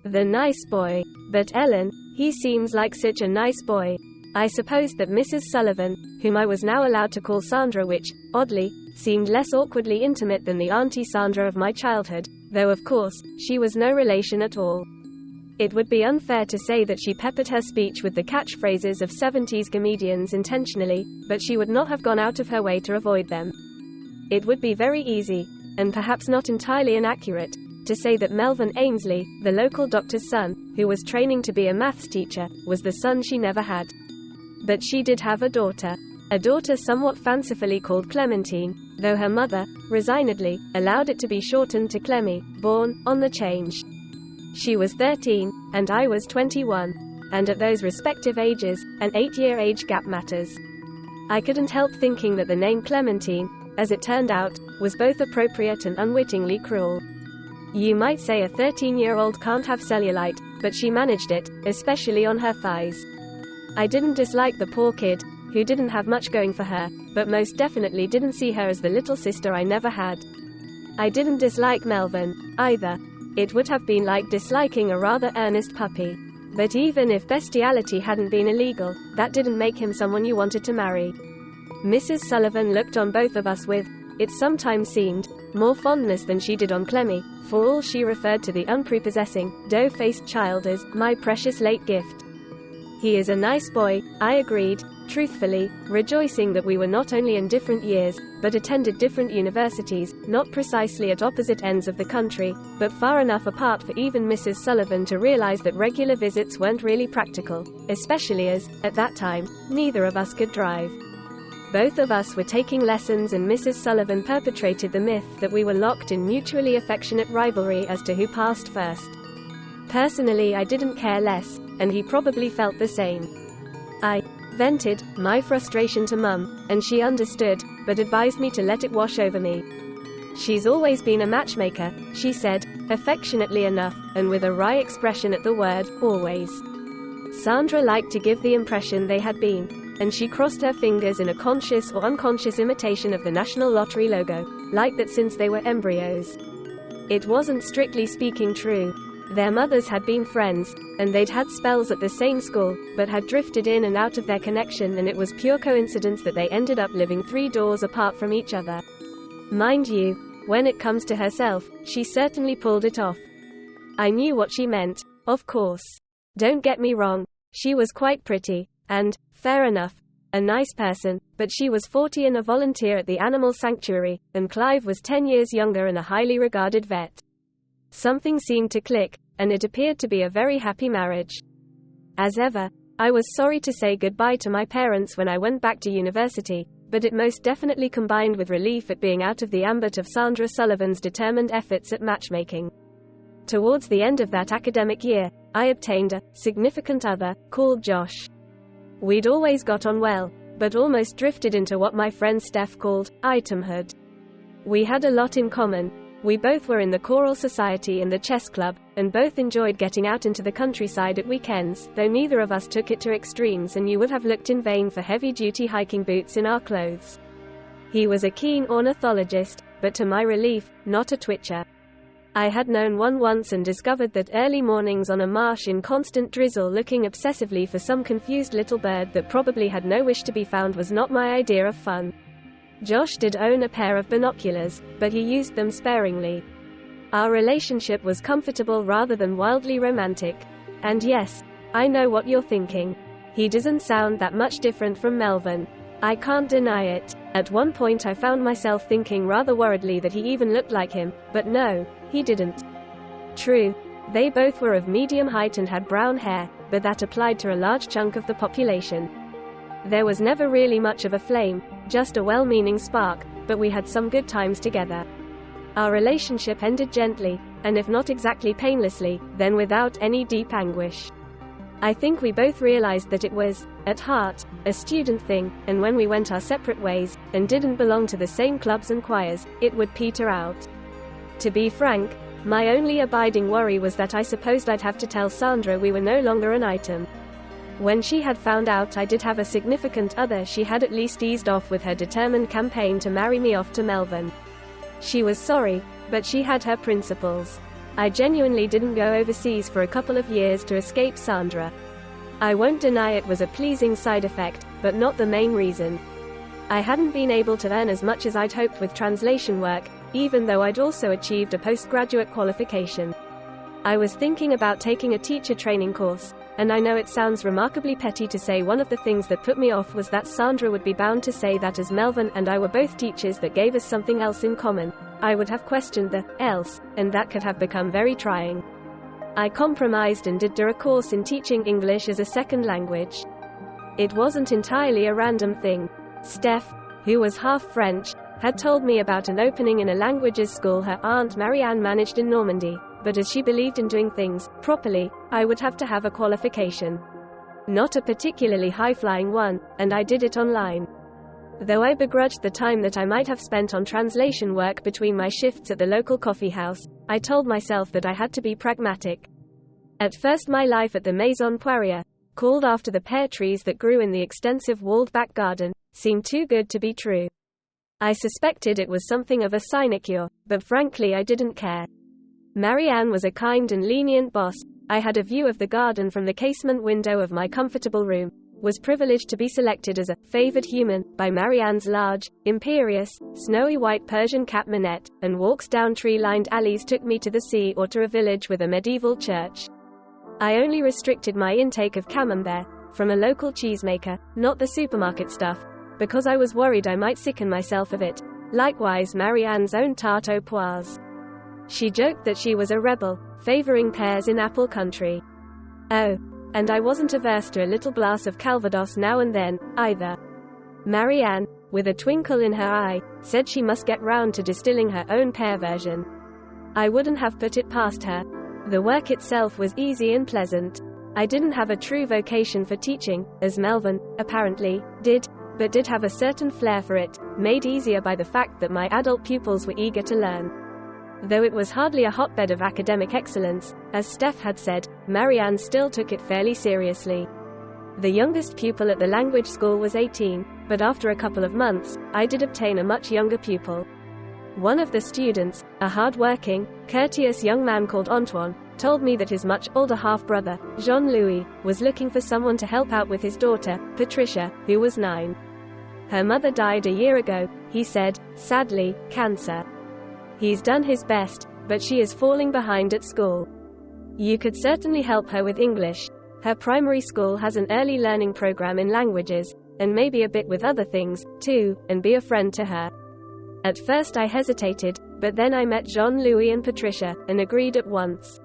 The nice boy. But Ellen, he seems like such a nice boy. I supposed that Mrs. Sullivan, whom I was now allowed to call Sandra, which, oddly, seemed less awkwardly intimate than the Auntie Sandra of my childhood, though of course, she was no relation at all. It would be unfair to say that she peppered her speech with the catchphrases of 70s comedians intentionally, but she would not have gone out of her way to avoid them. It would be very easy, and perhaps not entirely inaccurate, to say that Melvin Ainsley, the local doctor's son, who was training to be a maths teacher, was the son she never had. But she did have a daughter somewhat fancifully called Clementine, though her mother, resignedly, allowed it to be shortened to Clemmy, born on the change. She was 13, and I was 21, and at those respective ages, an 8-year age gap matters. I couldn't help thinking that the name Clementine, as it turned out, was both appropriate and unwittingly cruel. You might say a 13-year-old can't have cellulite, but she managed it, especially on her thighs. I didn't dislike the poor kid, who didn't have much going for her, but most definitely didn't see her as the little sister I never had. I didn't dislike Melvin, either. It would have been like disliking a rather earnest puppy. But even if bestiality hadn't been illegal, that didn't make him someone you wanted to marry. Mrs. Sullivan looked on both of us with, it sometimes seemed, more fondness than she did on Clemmy, for all she referred to the unprepossessing, dough-faced child as, my precious late gift. He is a nice boy, I agreed, truthfully, rejoicing that we were not only in different years, but attended different universities, not precisely at opposite ends of the country, but far enough apart for even Mrs. Sullivan to realize that regular visits weren't really practical, especially as, at that time, neither of us could drive. Both of us were taking lessons, and Mrs. Sullivan perpetrated the myth that we were locked in mutually affectionate rivalry as to who passed first. Personally, I didn't care less, and he probably felt the same. I vented my frustration to Mum, and she understood, but advised me to let it wash over me. She's always been a matchmaker, she said, affectionately enough, and with a wry expression at the word, always. Sandra liked to give the impression they had been, and she crossed her fingers in a conscious or unconscious imitation of the National Lottery logo, like that since they were embryos. It wasn't strictly speaking true. Their mothers had been friends, and they'd had spells at the same school, but had drifted in and out of their connection, and it was pure coincidence that they ended up living 3 doors apart from each other. Mind you, when it comes to herself, she certainly pulled it off. I knew what she meant, of course. Don't get me wrong, she was quite pretty, and, fair enough, a nice person, but she was 40 and a volunteer at the animal sanctuary, and Clive was 10 years younger and a highly regarded vet. Something seemed to click, and it appeared to be a very happy marriage. As ever, I was sorry to say goodbye to my parents when I went back to university, but it most definitely combined with relief at being out of the ambit of Sandra Sullivan's determined efforts at matchmaking. Towards the end of that academic year, I obtained a significant other, called Josh. We'd always got on well, but almost drifted into what my friend Steph called itemhood. We had a lot in common. We both were in the choral society and the chess club, and both enjoyed getting out into the countryside at weekends, though neither of us took it to extremes, and you would have looked in vain for heavy-duty hiking boots in our clothes. He was a keen ornithologist, but to my relief, not a twitcher. I had known one once and discovered that early mornings on a marsh in constant drizzle looking obsessively for some confused little bird that probably had no wish to be found was not my idea of fun. Josh did own a pair of binoculars, but he used them sparingly. Our relationship was comfortable rather than wildly romantic. And yes, I know what you're thinking. He doesn't sound that much different from Melvin. I can't deny it. At one point I found myself thinking rather worriedly that he even looked like him, but no, he didn't. True, they both were of medium height and had brown hair, but that applied to a large chunk of the population. There was never really much of a flame, just a well-meaning spark, but we had some good times together. Our relationship ended gently, and if not exactly painlessly, then without any deep anguish. I think we both realized that it was, at heart, a student thing, and when we went our separate ways, and didn't belong to the same clubs and choirs, it would peter out. To be frank, my only abiding worry was that I supposed I'd have to tell Sandra we were no longer an item. When she had found out I did have a significant other, she had at least eased off with her determined campaign to marry me off to Melvin. She was sorry, but she had her principles. I genuinely didn't go overseas for a couple of years to escape Sandra. I won't deny it was a pleasing side effect, but not the main reason. I hadn't been able to earn as much as I'd hoped with translation work, even though I'd also achieved a postgraduate qualification. I was thinking about taking a teacher training course, and I know it sounds remarkably petty to say one of the things that put me off was that Sandra would be bound to say that as Melvin and I were both teachers that gave us something else in common, I would have questioned the else, and that could have become very trying. I compromised and did do a course in teaching English as a second language. It wasn't entirely a random thing. Steph, who was half French, had told me about an opening in a languages school her aunt Marianne managed in Normandy, but as she believed in doing things properly, I would have to have a qualification. Not a particularly high-flying one, and I did it online. Though I begrudged the time that I might have spent on translation work between my shifts at the local coffee house, I told myself that I had to be pragmatic. At first my life at the Maison Poirier, called after the pear trees that grew in the extensive walled back garden, seemed too good to be true. I suspected it was something of a sinecure, but frankly I didn't care. Marianne was a kind and lenient boss. I had a view of the garden from the casement window of my comfortable room, was privileged to be selected as a favored human by Marianne's large, imperious, snowy white Persian cat Minette, and walks down tree-lined alleys took me to the sea or to a village with a medieval church. I only restricted my intake of camembert, from a local cheesemaker, not the supermarket stuff, because I was worried I might sicken myself of it. Likewise Marianne's own tarte aux poires. She joked that she was a rebel, favoring pears in apple country. Oh, and I wasn't averse to a little glass of Calvados now and then, either. Marianne, with a twinkle in her eye, said she must get round to distilling her own pear version. I wouldn't have put it past her. The work itself was easy and pleasant. I didn't have a true vocation for teaching, as Melvin, apparently, did, but did have a certain flair for it, made easier by the fact that my adult pupils were eager to learn. Though it was hardly a hotbed of academic excellence, as Steph had said, Marianne still took it fairly seriously. The youngest pupil at the language school was 18, but after a couple of months, I did obtain a much younger pupil. One of the students, a hard-working, courteous young man called Antoine, told me that his much older half-brother, Jean-Louis, was looking for someone to help out with his daughter, Patricia, who was 9. Her mother died a year ago, he said, sadly, cancer. He's done his best, but she is falling behind at school. You could certainly help her with English. Her primary school has an early learning program in languages, and maybe a bit with other things, too, and be a friend to her. At first I hesitated, but then I met Jean-Louis and Patricia, and agreed at once.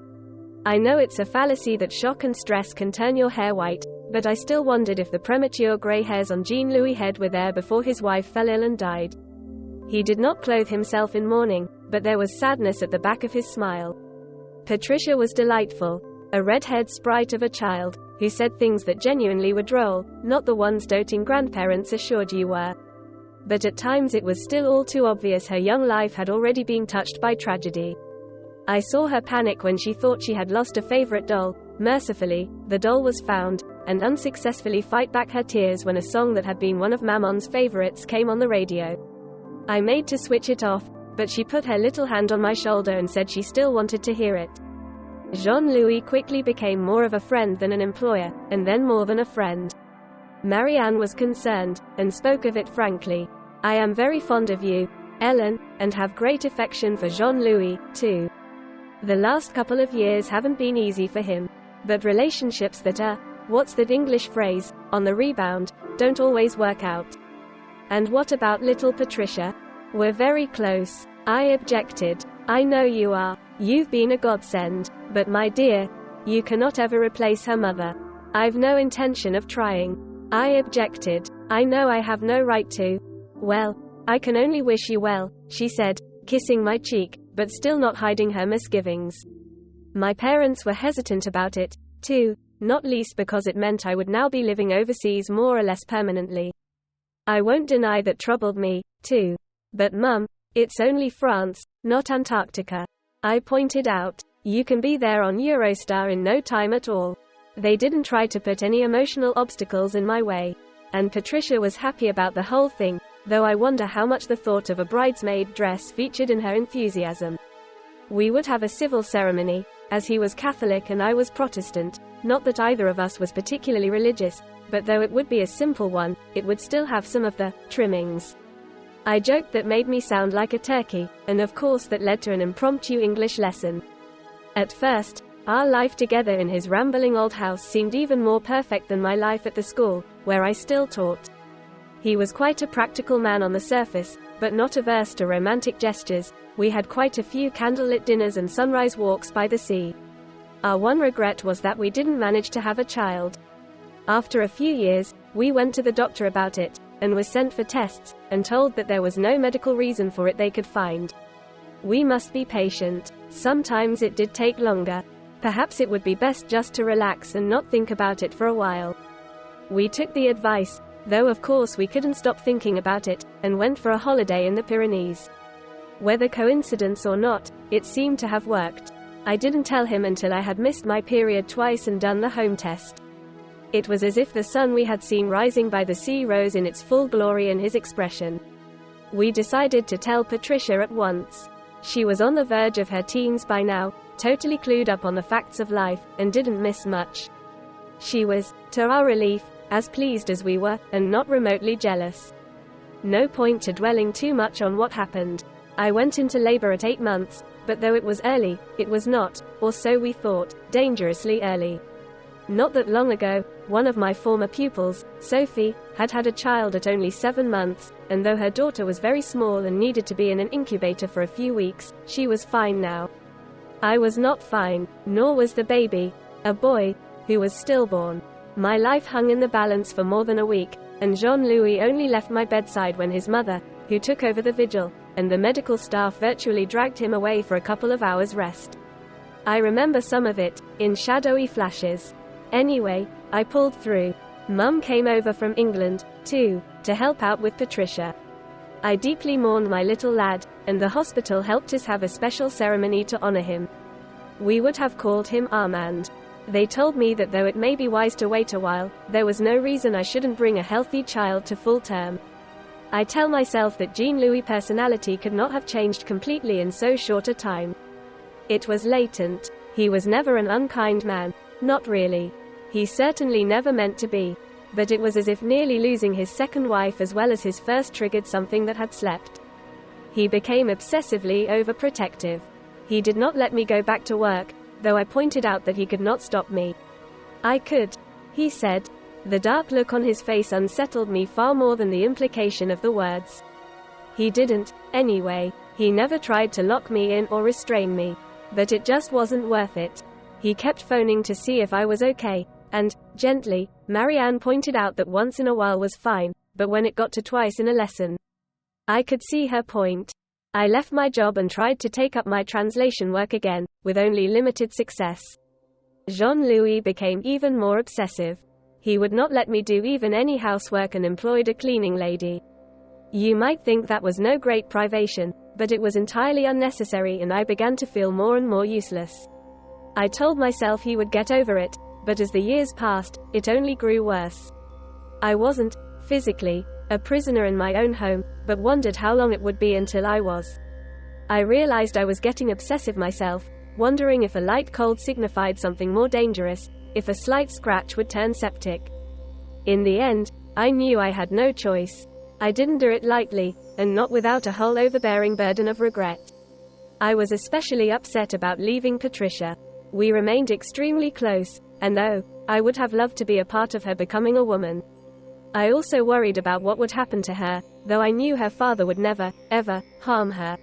I know it's a fallacy that shock and stress can turn your hair white, but I still wondered if the premature grey hairs on Jean-Louis' head were there before his wife fell ill and died. He did not clothe himself in mourning, but there was sadness at the back of his smile. Patricia was delightful, a red-haired sprite of a child, who said things that genuinely were droll, not the ones doting grandparents assured you were. But at times it was still all too obvious her young life had already been touched by tragedy. I saw her panic when she thought she had lost a favorite doll. Mercifully, the doll was found, and unsuccessfully fight back her tears when a song that had been one of Maman's favorites came on the radio. I made to switch it off, but she put her little hand on my shoulder and said she still wanted to hear it. Jean-Louis quickly became more of a friend than an employer, and then more than a friend. Marianne was concerned, and spoke of it frankly. I am very fond of you, Ellen, and have great affection for Jean-Louis, too. The last couple of years haven't been easy for him. But relationships that are, what's that English phrase, on the rebound, don't always work out. And what about little Patricia? We're very close. I objected. I know you are. You've been a godsend. But my dear, you cannot ever replace her mother. I've no intention of trying. I objected. I know I have no right to. Well, I can only wish you well, she said, kissing my cheek, but still not hiding her misgivings. My parents were hesitant about it, too, not least because it meant I would now be living overseas more or less permanently. I won't deny that troubled me, too. But Mum, it's only France, not Antarctica. I pointed out. You can be there on Eurostar in no time at all. They didn't try to put any emotional obstacles in my way. And Patricia was happy about the whole thing, though I wonder how much the thought of a bridesmaid dress featured in her enthusiasm. We would have a civil ceremony, as he was Catholic and I was Protestant. Not that either of us was particularly religious, but though it would be a simple one, it would still have some of the trimmings. I joked that made me sound like a turkey, and of course that led to an impromptu English lesson. At first, our life together in his rambling old house seemed even more perfect than my life at the school, where I still taught. He was quite a practical man on the surface, but not averse to romantic gestures. We had quite a few candlelit dinners and sunrise walks by the sea. Our one regret was that we didn't manage to have a child. After a few years, we went to the doctor about it, and were sent for tests, and told that there was no medical reason for it they could find. We must be patient. Sometimes it did take longer. Perhaps it would be best just to relax and not think about it for a while. We took the advice, though of course we couldn't stop thinking about it, and went for a holiday in the Pyrenees. Whether coincidence or not, it seemed to have worked. I didn't tell him until I had missed my period twice and done the home test. It was as if the sun we had seen rising by the sea rose in its full glory in his expression. We decided to tell Patricia at once. She was on the verge of her teens by now, totally clued up on the facts of life, and didn't miss much. She was, to our relief, as pleased as we were, and not remotely jealous. No point to dwelling too much on what happened. I went into labor at 8 months, but though it was early, it was not, or so we thought, dangerously early. Not that long ago, one of my former pupils, Sophie, had had a child at only 7 months, and though her daughter was very small and needed to be in an incubator for a few weeks, she was fine now. I was not fine, nor was the baby, a boy, who was stillborn. My life hung in the balance for more than a week, and Jean-Louis only left my bedside when his mother, who took over the vigil, and the medical staff virtually dragged him away for a couple of hours' rest. I remember some of it, in shadowy flashes. Anyway, I pulled through. Mum came over from England, too, to help out with Patricia. I deeply mourned my little lad, and the hospital helped us have a special ceremony to honor him. We would have called him Armand. They told me that though it may be wise to wait a while, there was no reason I shouldn't bring a healthy child to full term. I tell myself that Jean-Louis' personality could not have changed completely in so short a time. It was latent. He was never an unkind man. Not really. He certainly never meant to be. But it was as if nearly losing his second wife as well as his first triggered something that had slept. He became obsessively overprotective. He did not let me go back to work, though I pointed out that he could not stop me. I could, he said. The dark look on his face unsettled me far more than the implication of the words. He didn't, anyway. He never tried to lock me in or restrain me. But it just wasn't worth it. He kept phoning to see if I was okay, and, gently, Marianne pointed out that once in a while was fine, but when it got to twice in a lesson, I could see her point. I left my job and tried to take up my translation work again, with only limited success. Jean-Louis became even more obsessive. He would not let me do even any housework and employed a cleaning lady. You might think that was no great privation, but it was entirely unnecessary and I began to feel more and more useless. I told myself he would get over it, but as the years passed, it only grew worse. I wasn't, physically, a prisoner in my own home, but wondered how long it would be until I was. I realized I was getting obsessive myself, wondering if a light cold signified something more dangerous, if a slight scratch would turn septic. In the end, I knew I had no choice. I didn't do it lightly, and not without a whole overbearing burden of regret. I was especially upset about leaving Patricia. We remained extremely close, and though I would have loved to be a part of her becoming a woman, I also worried about what would happen to her, though I knew her father would never, ever, harm her.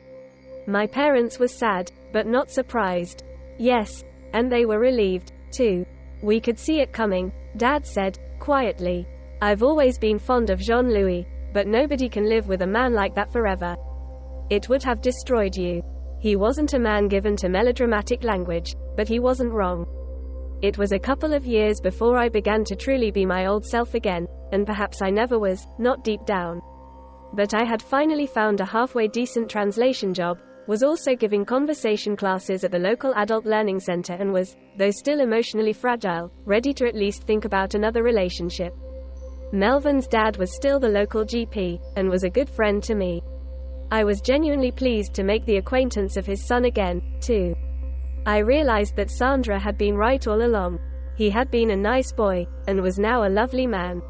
My parents were sad, but not surprised. Yes, and they were relieved, too. We could see it coming, Dad said, quietly. I've always been fond of Jean-Louis, but nobody can live with a man like that forever. It would have destroyed you. He wasn't a man given to melodramatic language, but he wasn't wrong. It was a couple of years before I began to truly be my old self again, and perhaps I never was, not deep down. But I had finally found a halfway decent translation job, was also giving conversation classes at the local adult learning center and was, though still emotionally fragile, ready to at least think about another relationship. Melvin's dad was still the local GP, and was a good friend to me. I was genuinely pleased to make the acquaintance of his son again, too. I realized that Sandra had been right all along. He had been a nice boy, and was now a lovely man.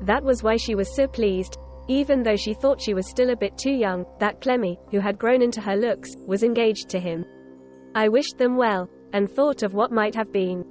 That was why she was so pleased, even though she thought she was still a bit too young, that Clemmy, who had grown into her looks, was engaged to him. I wished them well, and thought of what might have been.